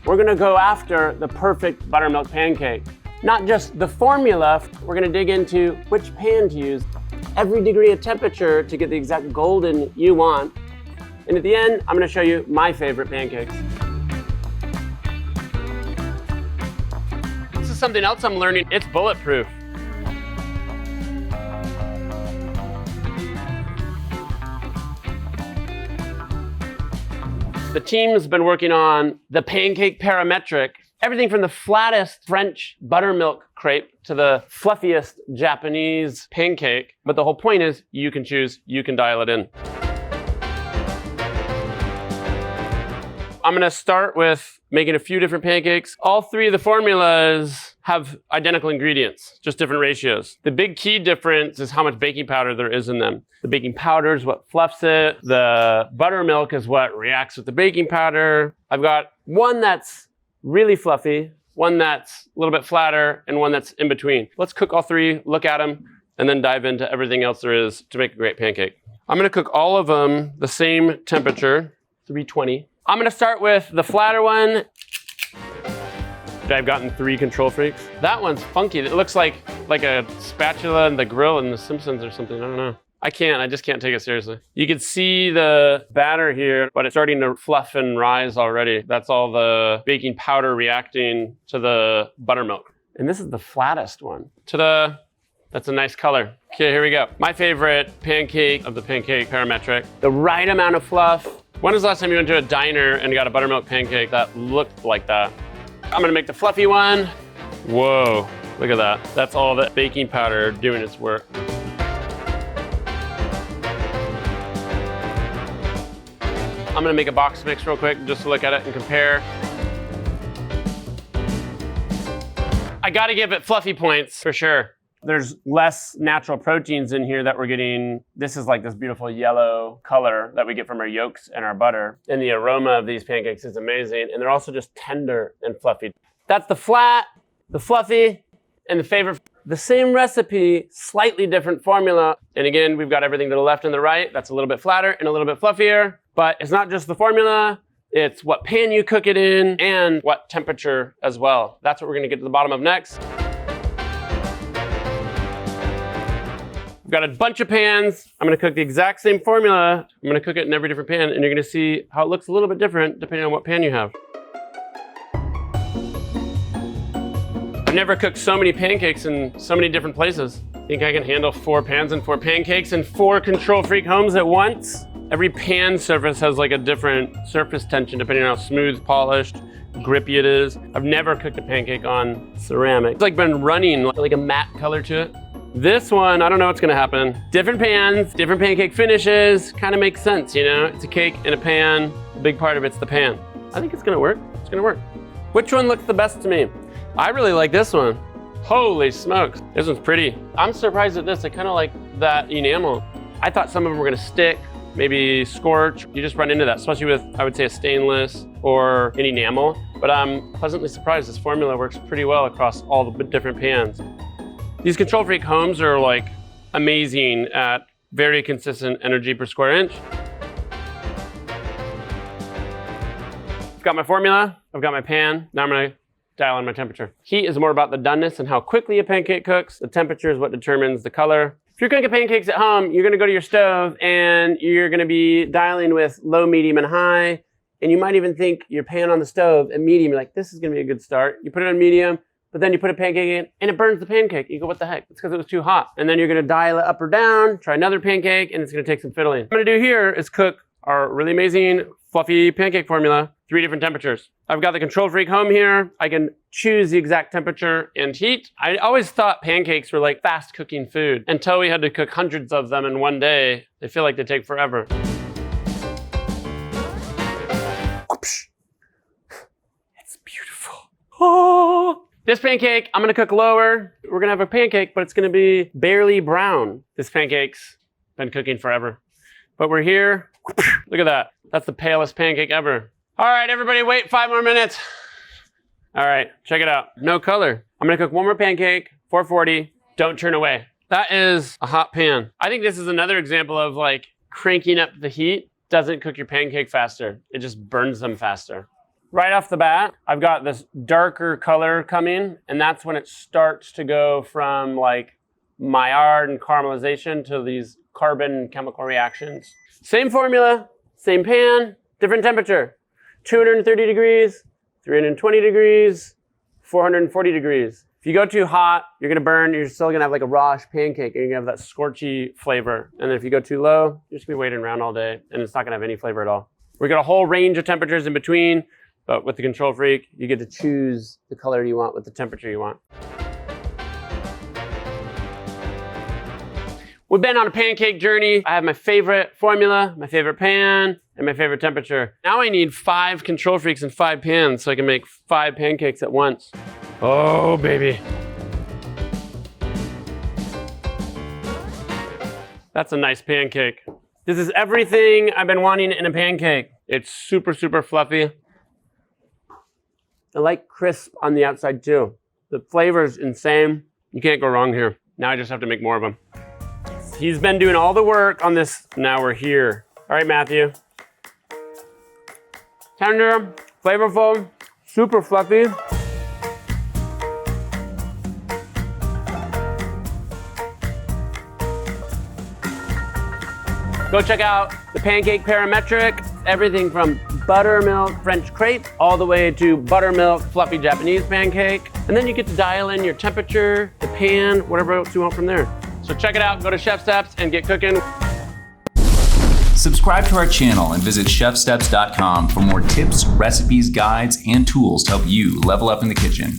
we're gonna go after the perfect buttermilk pancake. Not just the formula, we're gonna dig into which pan to use, every degree of temperature to get the exact golden you want. And at the end, I'm gonna show you my favorite pancakes. This is something else I'm learning. It's bulletproof. The team's been working on the pancake parametric, everything from the flattest French buttermilk crepe to the fluffiest Japanese pancake. But the whole point is you can choose, you can dial it in. I'm gonna start with making a few different pancakes. All three of the formulas have identical ingredients, just different ratios. The big key difference is how much baking powder there is in them. The baking powder is what fluffs it. The buttermilk is what reacts with the baking powder. I've got one that's really fluffy, one that's a little bit flatter, and one that's in between. Let's cook all three, look at them, and then dive into everything else there is to make a great pancake. I'm gonna cook all of them the same temperature, 320. I'm gonna start with the flatter one. I've gotten 3 control freaks. That one's funky. It looks like a spatula in the grill in The Simpsons or something. I don't know. I just can't take it seriously. You can see the batter here, but it's starting to fluff and rise already. That's all the baking powder reacting to the buttermilk. And this is the flattest one. Ta-da! That's a nice color. Okay, here we go. My favorite pancake of the pancake parametric. The right amount of fluff. When was the last time you went to a diner and got a buttermilk pancake that looked like that? I'm gonna make the fluffy one. Whoa, look at that. That's all the baking powder doing its work. I'm gonna make a box mix real quick just to look at it and compare. I gotta give it fluffy points for sure. There's less natural proteins in here that we're getting. This is like this beautiful yellow color that we get from our yolks and our butter. And the aroma of these pancakes is amazing. And they're also just tender and fluffy. That's the flat, the fluffy, and the favorite. The same recipe, slightly different formula. And again, we've got everything to the left and the right. That's a little bit flatter and a little bit fluffier. But it's not just the formula. It's what pan you cook it in and what temperature as well. That's what we're gonna get to the bottom of next. I've got a bunch of pans. I'm gonna cook the exact same formula. I'm gonna cook it in every different pan, and you're gonna see how it looks a little bit different depending on what pan you have. I've never cooked so many pancakes in so many different places. I think I can handle 4 pans and 4 pancakes in 4 control freak homes at once. Every pan surface has like a different surface tension depending on how smooth, polished, grippy it is. I've never cooked a pancake on ceramic. It's like been running like a matte color to it. This one, I don't know what's gonna happen. Different pans, different pancake finishes, kind of makes sense, you know? It's a cake in a pan. A big part of it's the pan. I think it's gonna work. It's gonna work. Which one looks the best to me? I really like this one. Holy smokes, this one's pretty. I'm surprised at this. I kind of like that enamel. I thought some of them were gonna stick, maybe scorch. You just run into that, especially with, I would say, a stainless or an enamel. But I'm pleasantly surprised this formula works pretty well across all the different pans. These control freak homes are like amazing at very consistent energy per square inch. I've got my formula, I've got my pan. Now I'm gonna dial in my temperature. Heat is more about the doneness and how quickly a pancake cooks. The temperature is what determines the color. If you're cooking pancakes at home, you're gonna go to your stove and you're gonna be dialing with low, medium, and high. And you might even think your pan on the stove at medium, you're like, this is gonna be a good start. You put it on medium, but then you put a pancake in and it burns the pancake. You go, what the heck? It's because it was too hot. And then you're gonna dial it up or down, try another pancake, and it's gonna take some fiddling. What I'm gonna do here is cook our really amazing fluffy pancake formula, 3 different temperatures. I've got the control freak home here. I can choose the exact temperature and heat. I always thought pancakes were like fast cooking food until we had to cook hundreds of them in one day. They feel like they take forever. It's beautiful. Oh. This pancake, I'm gonna cook lower. We're gonna have a pancake, but it's gonna be barely brown. This pancake's been cooking forever. But we're here, look at that. That's the palest pancake ever. All right, everybody wait 5 more minutes. All right, check it out. No color. I'm gonna cook one more pancake, 440, don't turn away. That is a hot pan. I think this is another example of like cranking up the heat doesn't cook your pancake faster. It just burns them faster. Right off the bat, I've got this darker color coming, and that's when it starts to go from like Maillard and caramelization to these carbon chemical reactions. Same formula, same pan, different temperature. 230 degrees, 320 degrees, 440 degrees. If you go too hot, you're gonna burn, you're still gonna have like a raw pancake, and you're gonna have that scorchy flavor. And then if you go too low, you're just gonna be waiting around all day, and it's not gonna have any flavor at all. We've got a whole range of temperatures in between, but with the Control Freak, you get to choose the color you want with the temperature you want. We've been on a pancake journey. I have my favorite formula, my favorite pan, and my favorite temperature. Now I need 5 Control Freaks and 5 pans so I can make 5 pancakes at once. Oh, baby. That's a nice pancake. This is everything I've been wanting in a pancake. It's super, super fluffy. I like crisp on the outside too. The flavor is insane. You can't go wrong here. Now I just have to make more of them. He's been doing all the work on this. Now we're here. All right, Matthew. Tender, flavorful, super fluffy. Go check out the Pancake Parametric. Everything from buttermilk French crepe all the way to buttermilk fluffy Japanese pancake. And then you get to dial in your temperature, the pan, whatever else you want from there. So check it out, go to ChefSteps and get cooking. Subscribe to our channel and visit chefsteps.com for more tips, recipes, guides, and tools to help you level up in the kitchen.